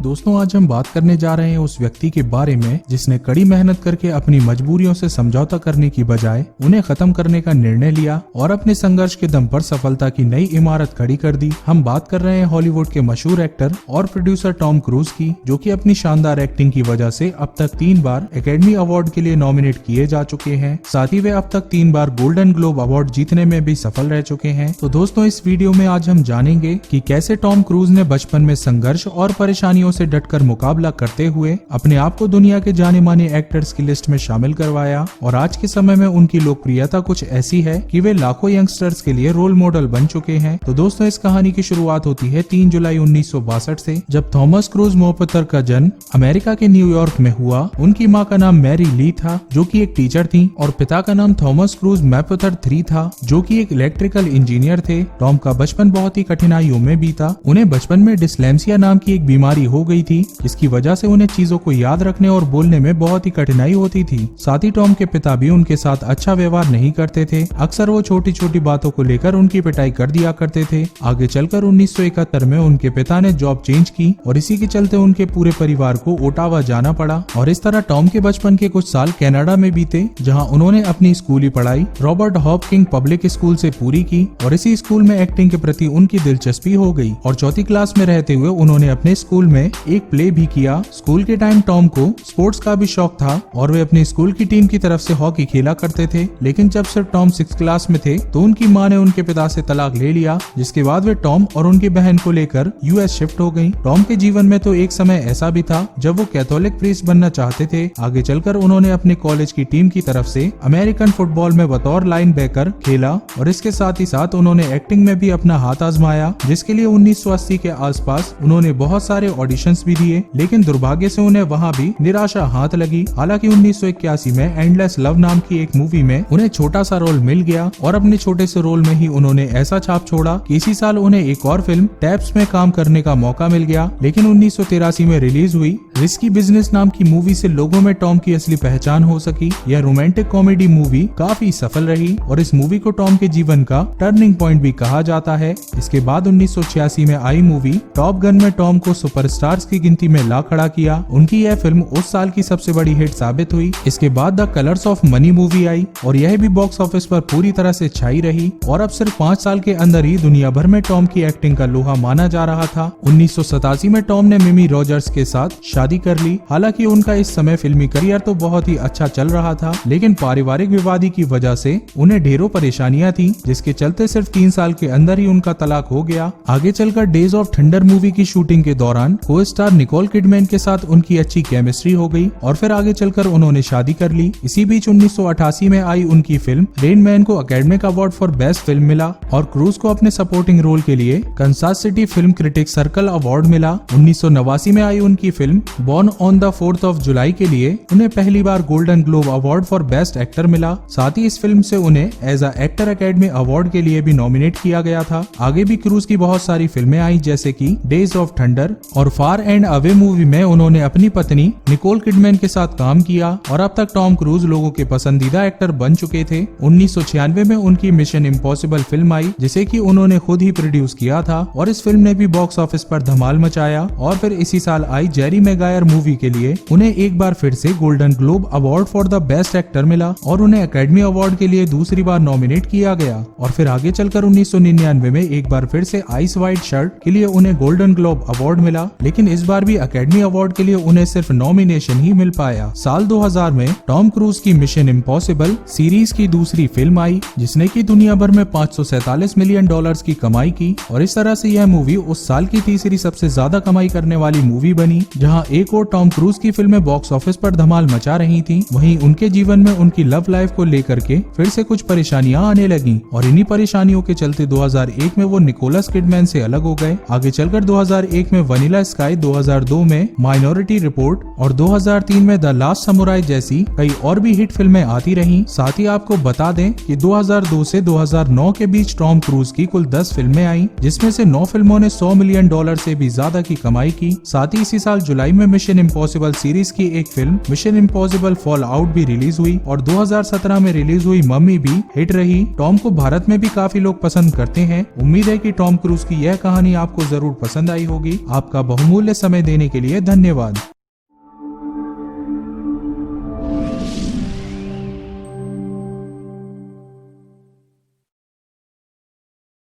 दोस्तों आज हम बात करने जा रहे हैं उस व्यक्ति के बारे में जिसने कड़ी मेहनत करके अपनी मजबूरियों से समझौता करने की बजाय उन्हें खत्म करने का निर्णय लिया और अपने संघर्ष के दम पर सफलता की नई इमारत खड़ी कर दी। हम बात कर रहे हैं हॉलीवुड के मशहूर एक्टर और प्रोड्यूसर टॉम क्रूज की, जो कि अपनी शानदार एक्टिंग की वजह से अब तक 3 बार एकेडमी अवार्ड के लिए नॉमिनेट किए जा चुके हैं। साथ ही वे अब तक 3 बार गोल्डन ग्लोब अवार्ड जीतने में भी सफल रह चुके हैं। तो दोस्तों इस वीडियो में आज हम जानेंगे कि कैसे टॉम क्रूज ने बचपन में संघर्ष और परेशानियों से डटकर मुकाबला करते हुए अपने आप को दुनिया के जाने माने एक्टर्स की लिस्ट में शामिल करवाया और आज के समय में उनकी लोकप्रियता कुछ ऐसी है कि वे लाखों यंगस्टर्स के लिए रोल मॉडल बन चुके हैं। तो दोस्तों इस कहानी की शुरुआत होती है 3 जुलाई 1962 से, जब थॉमस क्रूज मोपतर का जन्म अमेरिका के न्यूयॉर्क में हुआ। उनकी माँ का नाम मैरी ली था, जो कि एक टीचर थी, और पिता का नाम थॉमस क्रूज मैपथर III था, जो कि एक इलेक्ट्रिकल इंजीनियर थे। टॉम का बचपन बहुत ही कठिनाइयों में बीता। उन्हें बचपन में डिस्लेक्सिया नाम की एक बीमारी हो गई थी, जिसकी वजह से उन्हें चीजों को याद रखने और बोलने में बहुत ही कठिनाई होती थी। साथ ही टॉम के पिता भी उनके साथ अच्छा व्यवहार नहीं करते थे। अक्सर वो छोटी छोटी बातों को लेकर उनकी पिटाई कर दिया करते थे। आगे चलकर 1971 में उनके पिता ने जॉब चेंज की और इसी के चलते उनके पूरे परिवार को ओटावा जाना पड़ा। और इस तरह टॉम के बचपन के कुछ साल कनाडा में बीते, जहां उन्होंने अपनी स्कूली पढ़ाई रॉबर्ट हॉपकिंस पब्लिक स्कूल से पूरी की और इसी स्कूल में एक्टिंग के प्रति उनकी दिलचस्पी हो गई। और चौथी क्लास में रहते हुए उन्होंने अपने स्कूल में एक प्ले भी किया। स्कूल के टाइम टॉम को स्पोर्ट्स का भी शौक था और वे अपनी स्कूल की टीम की तरफ से हॉकी खेला करते थे। लेकिन जब सिर्फ टॉम 6th क्लास में थे तो उनकी माँ ने उनके पिता से तलाक ले लिया, जिसके बाद वे टॉम और उनकी बहन को लेकर यूएस शिफ्ट हो गयी। टॉम के जीवन में तो एक समय ऐसा भी था जब वो कैथोलिक प्रीस्ट बनना चाहते थे। आगे चलकर उन्होंने अपने कॉलेज की टीम की तरफ से अमेरिकन फुटबॉल में बतौर लाइन बैकर खेला और इसके साथ ही साथ उन्होंने एक्टिंग में भी अपना हाथ आजमाया, जिसके लिए 1980 के आसपास उन्होंने बहुत सारे ऑडिशंस भी दिए, लेकिन दुर्भाग्य से उन्हें वहां भी निराशा हाथ लगी। हालांकि 1981 में एंडलेस लव नाम की एक मूवी में उन्हें छोटा सा रोल मिल गया और अपने छोटे से रोल में ही उन्होंने ऐसा छाप छोड़ा कि इसी साल उन्हें एक और फिल्म टैप्स में काम करने का मौका मिल गया। लेकिन 1983 में रिलीज हुई रिस्की बिजनेस नाम की मूवी से लोगों में टॉम की असली पहचान हो सकी। यह रोमांटिक कॉमेडी मूवी काफी सफल रही और इस मूवी को टॉम के जीवन का टर्निंग पॉइंट भी कहा जाता है। इसके बाद 1986 में आई मूवी टॉप गन में टॉम को सुपरस्टार्स की गिनती में ला खड़ा किया। उनकी यह फिल्म उस साल की सबसे बड़ी हिट साबित हुई। इसके बाद the colours of money movie आई और यह भी बॉक्स ऑफिस पर पूरी तरह से छाई रही और अब सिर्फ 5 साल के अंदर ही दुनिया भर में टॉम की एक्टिंग का लोहा माना जा रहा था। 1987 में टॉम ने मिमी रॉजर्स के साथ शादी कर ली। हालांकि उनका इस समय फिल्मी करियर तो बहुत ही अच्छा चल रहा था, लेकिन पारिवारिक विवादी की वजह से उन्हें ढेरों परेशानियां थी, जिसके चलते सिर्फ 3 साल के अंदर ही उनका तलाक हो गया। आगे चलकर डेज ऑफ थंडर मूवी की शूटिंग के दौरान को स्टार निकोल किडमैन के साथ उनकी अच्छी केमिस्ट्री हो गई और फिर आगे चलकर उन्होंने शादी कर ली। इसी बीच 1988 में आई उनकी फिल्म रेन मैन को academic award for best film मिला और क्रूज को अपने सपोर्टिंग रोल के लिए Kansas City film critic circle award मिला। 1989 में आई उनकी फिल्म born on the 4th of July के लिए उन्हें पहली बार golden globe award for best actor मिला। साथ ही इस फिल्म से उन्हें as a actor academy award के लिए भी नॉमिनेट किया गया था। आगे भी क्रूज की बहुत सारी फिल्में आई, जैसे कि डेज ऑफ थंडर और फार एंड अवे मूवी में उन्होंने अपनी पत्नी निकोल किडमैन के साथ काम किया और अब तक टॉम क्रूज लोगों के पसंदीदा एक्टर बन चुके थे। 1996 में उनकी मिशन इम्पॉसिबल फिल्म आई, जिसे कि उन्होंने खुद ही प्रोड्यूस किया था और इस फिल्म ने भी बॉक्स ऑफिस पर धमाल मचाया। और फिर इसी साल आई जेरी मैगायर मूवी के लिए उन्हें एक बार फिर से golden globe award for the best actor मिला और उन्हें एकेडमी अवार्ड के लिए दूसरी बार नॉमिनेट किया गया। और फिर आगे चलकर 1999 में एक बार फिर से आइस वाइट शर्ट के लिए उन्हें गोल्डन ग्लोब अवार्ड मिला, लेकिन इस बार भी एकेडमी अवार्ड के लिए उन्हें सिर्फ नॉमिनेशन ही मिल पाया। साल 2000 में टॉम क्रूज की मिशन इम्पॉसिबल सीरीज की दूसरी फिल्म आई, जिसने की दुनिया भर में $547 मिलियन की कमाई की और इस तरह से यह मूवी उस साल की तीसरी सबसे ज्यादा कमाई करने वाली मूवी बनी। जहां एक और टॉम क्रूज की फिल्में बॉक्स ऑफिस पर धमाल मचा रही थी, वहीं उनके जीवन में उनकी लव लाइफ को लेकर के फिर से कुछ परेशानियां आने लगी और इन्हीं परेशानियों के चलते 2001 में वो निकोलस किडमैन से अलग हो गए। आगे चलकर 2001 में वनीला स्काई, 2002 में माइनॉरिटी रिपोर्ट और 2003 में द लास्ट समुराई जैसी कई और भी हिट फिल्में आती रहीं। साथ ही आपको बता दें कि 2002 से 2009 के बीच टॉम क्रूज की कुल 10 फिल्में आई, जिसमें से 9 फिल्मों ने $100 मिलियन से भी ज्यादा की कमाई की। साथ ही इसी साल जुलाई में मिशन इम्पॉसिबल सीरीज की एक film mission impossible fall out भी रिलीज हुई और 2017 में रिलीज हुई मम्मी भी हिट रही। टॉम को भारत में भी काफी लोग पसंद करते हैं। उम्मीद है कि टॉम क्रूज की यह कहानी आपको जरूर पसंद आई होगी। आपका बहुमूल्य अमूल्य समय देने के लिए धन्यवाद।